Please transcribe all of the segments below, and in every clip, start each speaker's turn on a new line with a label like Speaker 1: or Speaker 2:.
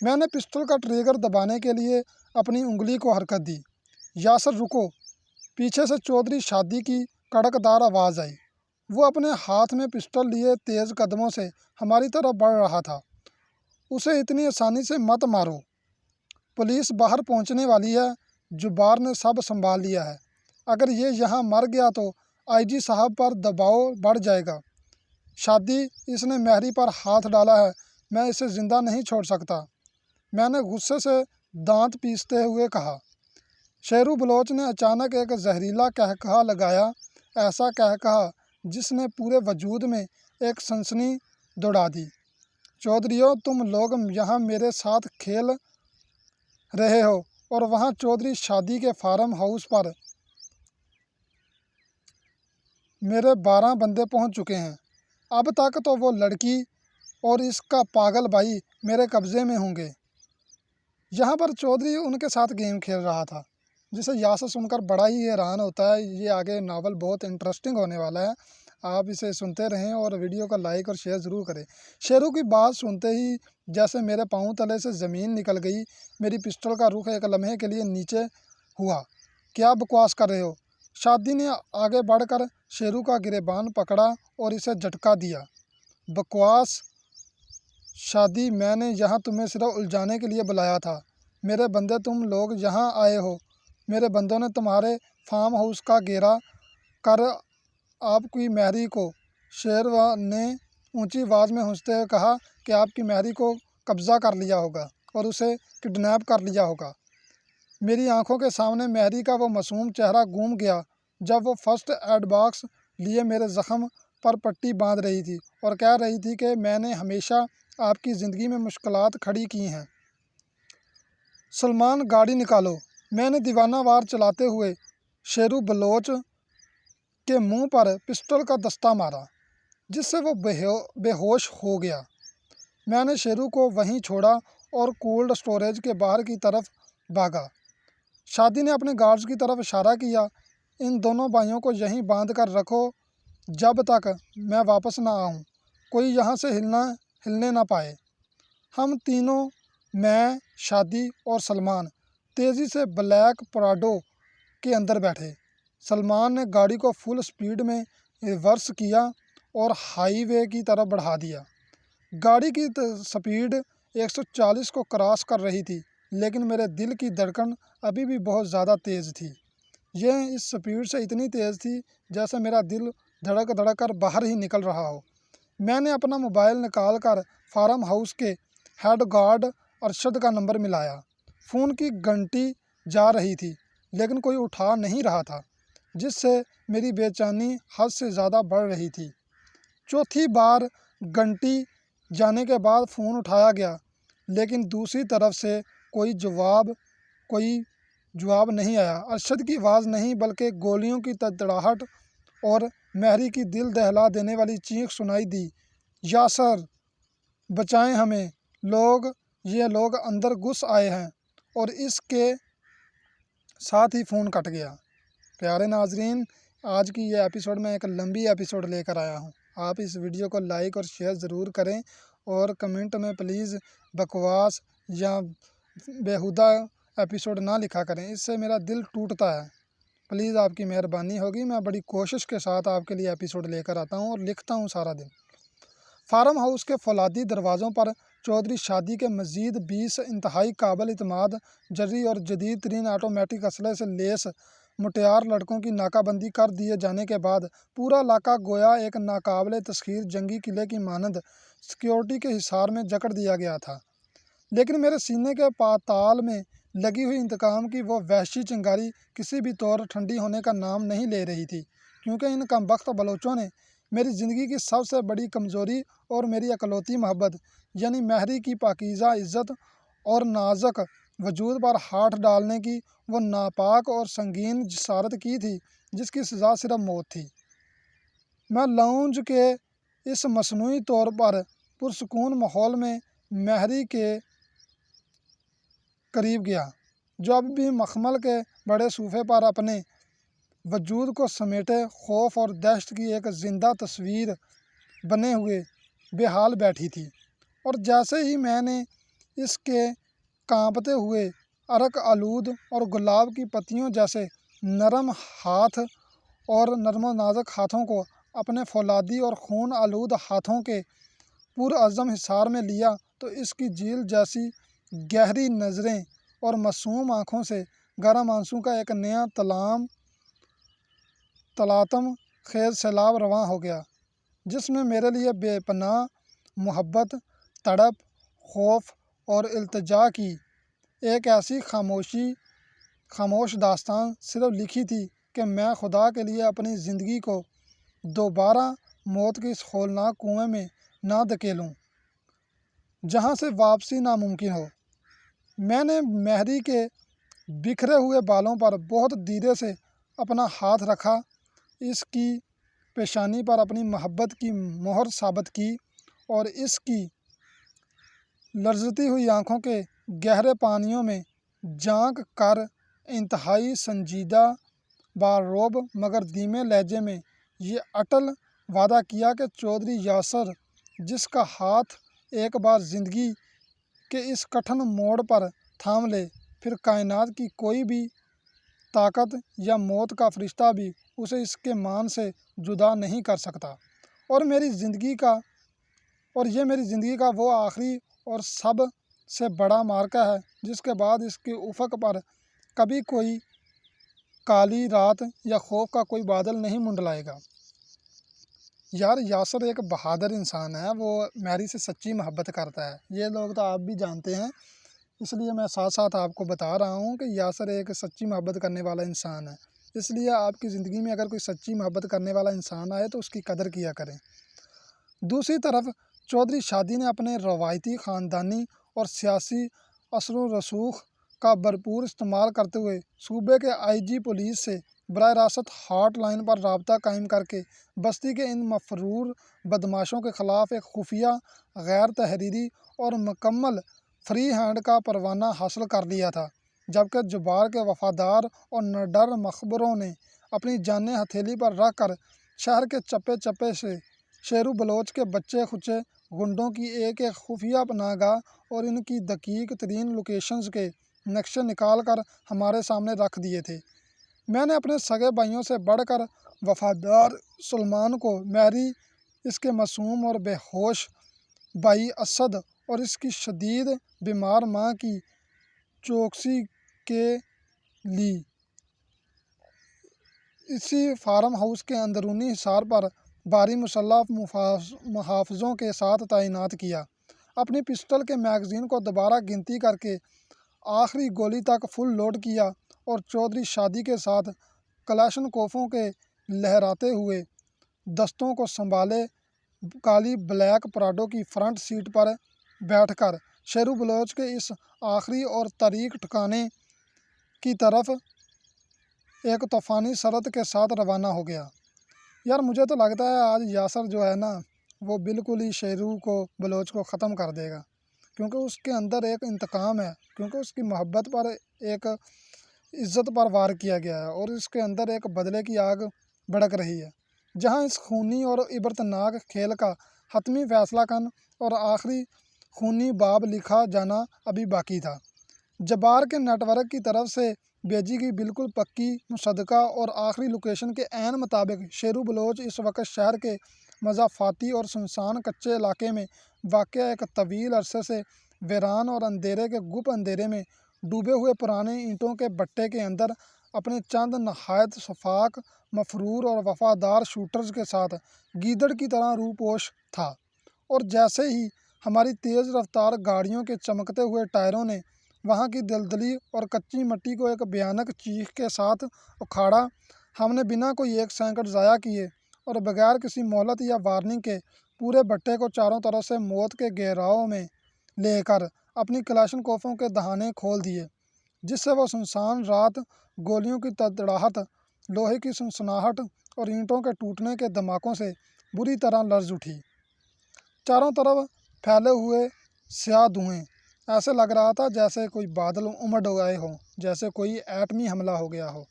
Speaker 1: میں نے پسٹل کا ٹریگر دبانے کے لیے اپنی انگلی کو حرکت دی۔ یاسر رکو، پیچھے سے چودھری شادی کی کڑکدار آواز آئی۔ وہ اپنے ہاتھ میں پسٹل لیے تیز قدموں سے ہماری طرف بڑھ رہا تھا۔ اسے اتنی آسانی سے مت مارو، پولیس باہر پہنچنے والی ہے، جبار نے سب سنبھال لیا ہے، اگر یہ یہاں مر گیا تو آئی جی صاحب پر دباؤ بڑھ جائے گا۔ شادی، اس نے مہری پر ہاتھ ڈالا ہے، میں اسے زندہ نہیں چھوڑ سکتا، میں نے غصے سے دانت پیستے ہوئے کہا۔ شیرو بلوچ نے اچانک ایک زہریلا قہقہا لگایا، ایسا قہقہا جس نے پورے وجود میں ایک سنسنی دوڑا دی۔ چودھریوں، تم لوگ یہاں میرے ساتھ کھیل رہے ہو اور وہاں چودھری شادی کے فارم ہاؤس پر میرے 12 بندے پہنچ چکے ہیں۔ اب تک تو وہ لڑکی اور اس کا پاگل بھائی میرے قبضے میں ہوں گے۔ یہاں پر چودھری ان کے ساتھ گیم کھیل رہا تھا، جسے یاسر سن کر بڑا ہی حیران ہوتا ہے۔ یہ آگے ناول بہت انٹرسٹنگ ہونے والا ہے، آپ اسے سنتے رہیں اور ویڈیو کو لائک اور شیئر ضرور کریں۔ شیرو کی بات سنتے ہی جیسے میرے پاؤں تلے سے زمین نکل گئی، میری پسٹل کا رخ ایک لمحے کے لیے نیچے ہوا۔ کیا بکواس کر رہے ہو؟ شادی نے آگے بڑھ کر شیرو کا گریبان پکڑا اور اسے جھٹکا دیا۔ بکواس؟ شادی، میں نے یہاں تمہیں صرف الجھانے کے لیے بلایا تھا۔ میرے بندے، تم لوگ یہاں آئے ہو، میرے بندوں نے تمہارے فارم ہاؤس کا گھیرا کر آپ کی مہری کو، شیرو نے اونچی آواز میں ہنستے ہوئے کہا، کہ آپ کی مہری کو قبضہ کر لیا ہوگا اور اسے کڈنیپ کر لیا ہوگا۔ میری آنکھوں کے سامنے مہری کا وہ معصوم چہرہ گم گیا جب وہ فرسٹ ایڈ باکس لیے میرے زخم پر پٹی باندھ رہی تھی اور کہہ رہی تھی کہ میں نے ہمیشہ آپ کی زندگی میں مشکلات کھڑی کی ہیں۔ سلمان، گاڑی نکالو، میں نے دیوانہ وار چلاتے ہوئے شیرو بلوچ کے منہ پر پسٹل کا دستہ مارا، جس سے وہ بے ہوش ہو گیا۔ میں نے شیرو کو وہیں چھوڑا اور کولڈ اسٹوریج کے باہر کی طرف بھاگا۔ شادی نے اپنے گارڈز کی طرف اشارہ کیا، ان دونوں بھائیوں کو یہیں باندھ کر رکھو جب تک میں واپس نہ آؤں، کوئی یہاں سے ہلنے نہ پائے۔ ہم تینوں، میں، شادی اور سلمان، تیزی سے بلیک پراڈو کے اندر بیٹھے۔ سلمان نے گاڑی کو فل سپیڈ میں ریورس کیا اور ہائی وے کی طرف بڑھا دیا۔ گاڑی کی سپیڈ 140 کو کراس کر رہی تھی، لیکن میرے دل کی دھڑکن ابھی بھی بہت زیادہ تیز تھی۔ یہ اس سپیڈ سے اتنی تیز تھی جیسے میرا دل دھڑک دھڑک کر باہر ہی نکل رہا ہو۔ میں نے اپنا موبائل نکال کر فارم ہاؤس کے ہیڈ گارڈ ارشد کا نمبر ملایا۔ فون کی گھنٹی جا رہی تھی، لیکن کوئی اٹھا نہیں رہا تھا، جس سے میری بے چینی حد سے زیادہ بڑھ رہی تھی۔ چوتھی بار گھنٹی جانے کے بعد فون اٹھایا گیا، لیکن دوسری طرف سے کوئی جواب نہیں آیا۔ ارشد کی آواز نہیں بلکہ گولیوں کی تڑتڑاہٹ اور مہری کی دل دہلا دینے والی چیخ سنائی دی، یاسر، بچائیں ہمیں، یہ لوگ اندر گھس آئے ہیں، اور اس کے ساتھ ہی فون کٹ گیا۔ پیارے ناظرین، آج کی یہ ایپیسوڈ میں ایک لمبی ایپیسوڈ لے کر آیا ہوں۔ آپ اس ویڈیو کو لائک اور شیئر ضرور کریں اور کمنٹ میں پلیز بکواس یا بیہودہ ایپیسوڈ نہ لکھا کریں، اس سے میرا دل ٹوٹتا ہے۔ پلیز آپ کی مہربانی ہوگی، میں بڑی کوشش کے ساتھ آپ کے لیے ایپیسوڈ لے کر آتا ہوں اور لکھتا ہوں سارا دن۔ فارم ہاؤس کے فولادی دروازوں پر چودھری شادی کے مزید 20 انتہائی قابل اعتماد جرری اور جدید ترین آٹومیٹک اسلحے سے لیس مٹیار لڑکوں کی ناکہ بندی کر دیے جانے کے بعد پورا علاقہ گویا ایک ناقابل تسخیر جنگی قلعے کی مانند سیکیورٹی کے حصار میں جکڑ دیا گیا تھا۔ لیکن میرے سینے کے پاتال میں لگی ہوئی انتقام کی وہ وحشی چنگاری کسی بھی طور ٹھنڈی ہونے کا نام نہیں لے رہی تھی، کیونکہ ان کمبخت بلوچوں نے میری زندگی کی سب سے بڑی کمزوری اور میری اکلوتی محبت یعنی مہری کی پاکیزہ عزت اور نازک وجود پر ہاتھ ڈالنے کی وہ ناپاک اور سنگین جسارت کی تھی جس کی سزا صرف موت تھی۔ میں لاؤنج کے اس مصنوعی طور پر پرسکون ماحول میں مہری کے قریب گیا، جو اب بھی مخمل کے بڑے صوفے پر اپنے وجود کو سمیٹے خوف اور دہشت کی ایک زندہ تصویر بنے ہوئے بے حال بیٹھی تھی۔ اور جیسے ہی میں نے اس کے کانپتے ہوئے عرق آلود اور گلاب کی پتیوں جیسے نرم ہاتھ اور نرم و نازک ہاتھوں کو اپنے فولادی اور خون آلود ہاتھوں کے پرعزم حصار میں لیا تو اس کی جھیل جیسی گہری نظریں اور معصوم آنکھوں سے گرم آنسوں کا ایک نیا تلاطم خیز سیلاب رواں ہو گیا، جس میں میرے لیے بے پناہ محبت، تڑپ، خوف اور التجا کی ایک ایسی خاموش داستان صرف لکھی تھی کہ میں خدا کے لیے اپنی زندگی کو دوبارہ موت کے اس ہولناک کنویں میں نہ دھکیلوں جہاں سے واپسی ناممکن ہو۔ میں نے مہری کے بکھرے ہوئے بالوں پر بہت دھیرے سے اپنا ہاتھ رکھا، اس کی پیشانی پر اپنی محبت کی مہر ثابت کی اور اس کی لرزتی ہوئی آنکھوں کے گہرے پانیوں میں جھانک کر انتہائی سنجیدہ، بارعب مگر دھیمے لہجے میں یہ اٹل وعدہ کیا کہ چودھری یاسر جس کا ہاتھ ایک بار زندگی کے اس کٹھن موڑ پر تھام لے، پھر کائنات کی کوئی بھی طاقت یا موت کا فرشتہ بھی اسے اس کے مان سے جدا نہیں کر سکتا، اور یہ میری زندگی کا وہ آخری اور سب سے بڑا معرکہ ہے جس کے بعد اس کے افق پر کبھی کوئی کالی رات یا خوف کا کوئی بادل نہیں منڈلائے گا۔ یار یاسر ایک بہادر انسان ہے، وہ میری سے سچی محبت کرتا ہے، یہ لوگ تو آپ بھی جانتے ہیں، اس لیے میں ساتھ ساتھ آپ کو بتا رہا ہوں کہ یاسر ایک سچی محبت کرنے والا انسان ہے۔ اس لیے آپ کی زندگی میں اگر کوئی سچی محبت کرنے والا انسان آئے تو اس کی قدر کیا کریں۔ دوسری طرف چودھری شادی نے اپنے روایتی خاندانی اور سیاسی اثر و رسوخ کا بھرپور استعمال کرتے ہوئے صوبے کے آئی جی پولیس سے براہ راست ہاٹ لائن پر رابطہ قائم کر کے بستی کے ان مفرور بدماشوں کے خلاف ایک خفیہ، غیر تحریری اور مکمل فری ہینڈ کا پروانہ حاصل کر لیا تھا، جبکہ جبار کے وفادار اور نڈر مخبروں نے اپنی جانیں ہتھیلی پر رکھ کر شہر کے چپے چپے سے شیرو بلوچ کے بچے کھچے گنڈوں کی ایک ایک خفیہ پناہ گاہ اور ان کی دقیق ترین لوکیشنز کے نقشے نکال کر ہمارے سامنے رکھ دیے تھے۔ میں نے اپنے سگے بھائیوں سے بڑھ کر وفادار سلمان کو مہری، اس کے معصوم اور بے ہوش بھائی اسد اور اس کی شدید بیمار ماں کی چوکسی کے لی اسی فارم ہاؤس کے اندرونی حصار پر بھاری مسلح محافظوں کے ساتھ تعینات کیا۔ اپنی پسٹل کے میگزین کو دوبارہ گنتی کر کے آخری گولی تک فل لوڈ کیا اور چودھری شادی کے ساتھ کلاشنکوفوں کے لہراتے ہوئے دستوں کو سنبھالے کالی بلیک پراڈو کی فرنٹ سیٹ پر بیٹھ کر شیرو بلوچ کے اس آخری اور تاریک ٹھکانے کی طرف ایک طوفانی سرعت کے ساتھ روانہ ہو گیا۔ یار مجھے تو لگتا ہے آج یاسر جو ہے نا وہ بالکل ہی شیرو کو بلوچ کو ختم کر دے گا، کیونکہ اس کے اندر ایک انتقام ہے، کیونکہ اس کی محبت پر ایک عزت پر وار کیا گیا ہے اور اس کے اندر ایک بدلے کی آگ بھڑک رہی ہے، جہاں اس خونی اور عبرتناک کھیل کا حتمی فیصلہ کن اور آخری خونی باب لکھا جانا ابھی باقی تھا۔ جبار کے نیٹ ورک کی طرف سے بھیجی گئی بالکل پکی، مصدقہ اور آخری لوکیشن کے عین مطابق شیرو بلوچ اس وقت شہر کے مضافاتی اور سنسان کچے علاقے میں واقع ایک طویل عرصے سے ویران اور اندھیرے کے گپ اندھیرے میں ڈوبے ہوئے پرانے اینٹوں کے بٹے کے اندر اپنے چند نہایت شفاق، مفرور اور وفادار شوٹرز کے ساتھ گیدڑ کی طرح روپوش تھا، اور جیسے ہی ہماری تیز رفتار گاڑیوں کے چمکتے ہوئے ٹائروں نے وہاں کی دلدلی اور کچی مٹی کو ایک بھیانک چیخ کے ساتھ اکھاڑا، ہم نے بنا کوئی ایک سیکنڈ ضائع کیے اور بغیر کسی مہلت یا وارننگ کے پورے بٹے کو چاروں طرف سے موت کے گہراؤں میں لے کر اپنی کلاشنکوفوں کے دہانے کھول دیے، جس سے وہ سنسان رات گولیوں کی تڑتڑاہٹ، لوہے کی سنسناہٹ اور اینٹوں کے ٹوٹنے کے دھماکوں سے بری طرح لرز اٹھی۔ چاروں طرف پھیلے ہوئے سیاہ دھوئیں، ایسے لگ رہا تھا جیسے کوئی بادل امڑ گئے ہوں، جیسے کوئی ایٹمی حملہ ہو گیا ہو۔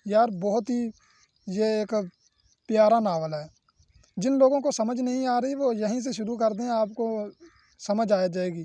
Speaker 1: یار بہت ہی یہ ایک پیارا ناول ہے، جن لوگوں کو سمجھ نہیں آ رہی وہ یہیں سے شروع کر دیں، آپ کو سمجھ آ جائے گی۔